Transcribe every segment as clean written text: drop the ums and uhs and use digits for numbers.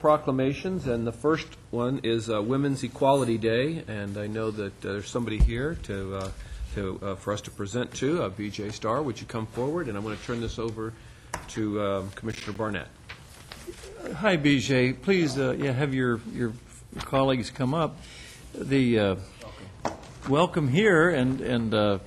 proclamations, and the first one is Women's Equality Day, and I know that there's somebody here for us to present to. B.J. Starr, would you come forward? And I'm going to turn this over to Commissioner Barnette. Hi, B.J. Please have your colleagues come up. The welcome here, and I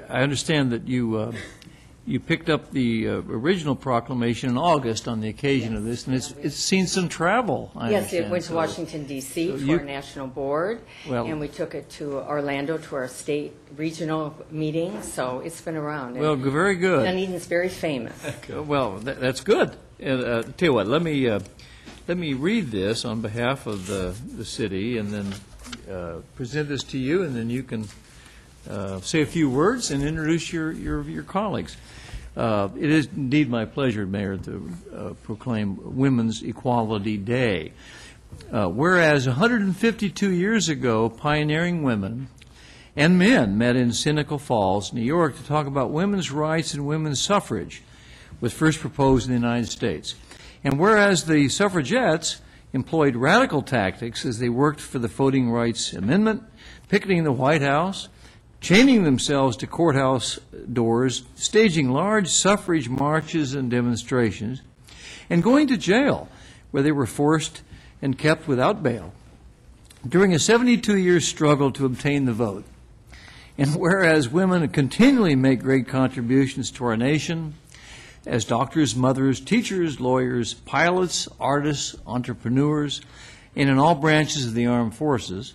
understand that you picked up the original proclamation in August on the occasion of this, and it's seen some travel. Yes, it went to Washington, D.C. for our national board, and we took it to Orlando to our state regional meeting, so it's been around. Well, very good. Dunedin's very famous. Well, that's good. Tell you what, let me read this on behalf of the city, and then present this to you, and then you can say a few words and introduce your colleagues. It is indeed my pleasure, Mayor, to proclaim Women's Equality Day. Whereas 152 years ago, pioneering women and men met in Seneca Falls, New York, to talk about women's rights and women's suffrage, was first proposed in the United States. And whereas the suffragettes employed radical tactics as they worked for the Voting Rights Amendment, picketing the White House, chaining themselves to courthouse doors, staging large suffrage marches and demonstrations, and going to jail, where they were forced and kept without bail, during a 72-year struggle to obtain the vote. And whereas women continually make great contributions to our nation, as doctors, mothers, teachers, lawyers, pilots, artists, entrepreneurs, and in all branches of the armed forces,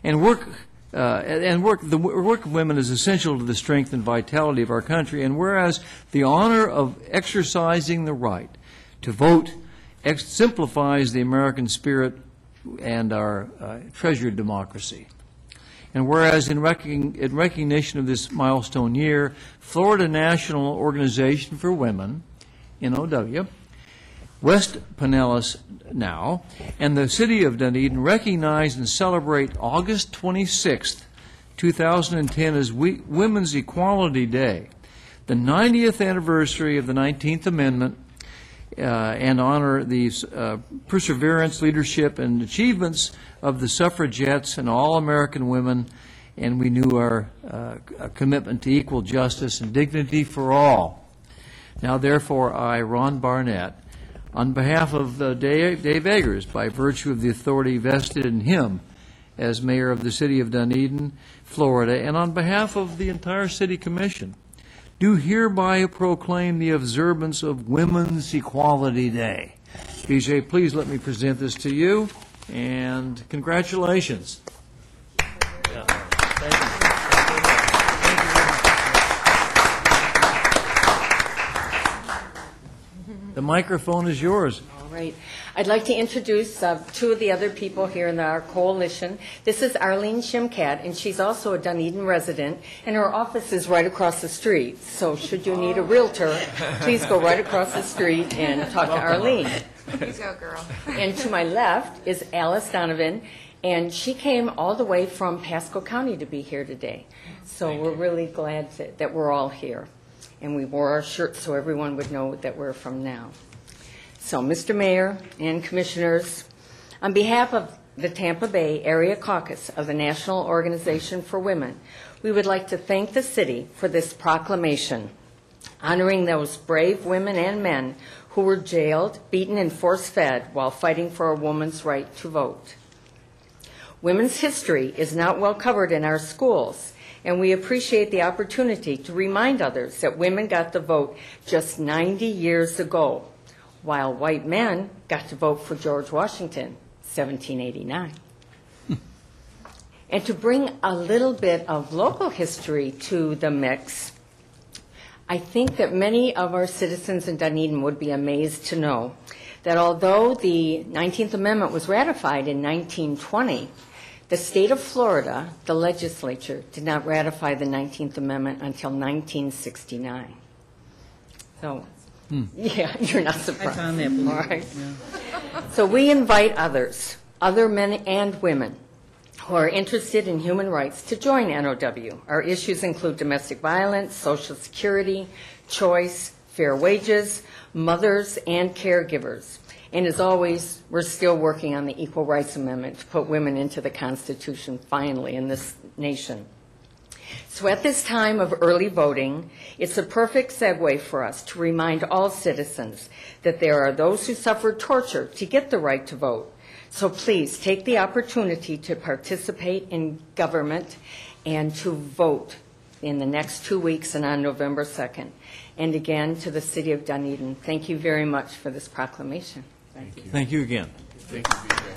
and the work of women is essential to the strength and vitality of our country. And whereas the honor of exercising the right to vote exemplifies the American spirit and our treasured democracy. And whereas in recognition of this milestone year, Florida National Organization for Women, NOW, West Pinellas now, and the City of Dunedin recognize and celebrate August 26th, 2010 as Women's Equality Day, the 90th anniversary of the 19th Amendment, and honor the perseverance, leadership, and achievements of the suffragettes and all American women, and we knew our commitment to equal justice and dignity for all. Now, therefore, I, Ron Barnette, on behalf of Dave Eggers, by virtue of the authority vested in him as mayor of the city of Dunedin, Florida, and on behalf of the entire city commission, do hereby proclaim the observance of Women's Equality Day. BJ, please let me present this to you, and congratulations. Yeah. Thank you. The microphone is yours. All right. I'd like to introduce two of the other people here in our coalition. This is Arlene Shimkat, and she's also a Dunedin resident, and her office is right across the street. So should you need a realtor, please go right across the street and talk to Arlene. You go, girl. And to my left is Alice Donovan, and she came all the way from Pasco County to be here today. So we're really glad that we're all here. And we wore our shirts so everyone would know that we're from now. So, Mr. Mayor and Commissioners, on behalf of the Tampa Bay Area Caucus of the National Organization for Women, we would like to thank the city for this proclamation, honoring those brave women and men who were jailed, beaten, and force-fed while fighting for a woman's right to vote. Women's history is not well covered in our schools, and we appreciate the opportunity to remind others that women got the vote just 90 years ago, while white men got to vote for George Washington, 1789. And to bring a little bit of local history to the mix, I think that many of our citizens in Dunedin would be amazed to know that although the 19th Amendment was ratified in 1920, the state of Florida, the legislature, did not ratify the 19th Amendment until 1969. So, yeah, you're not surprised. I found that. All right. Yeah. So we invite others, other men and women, who are interested in human rights to join NOW. Our issues include domestic violence, Social Security, choice, fair wages, mothers and caregivers, And as always, we're still working on the Equal Rights Amendment to put women into the Constitution finally in this nation. So at this time of early voting, it's a perfect segue for us to remind all citizens that there are those who suffered torture to get the right to vote. So please take the opportunity to participate in government and to vote in the next 2 weeks and on November 2nd. And again, to the City of Dunedin, thank you very much for this proclamation. Thank you. Thank you again. Thank you, BJ.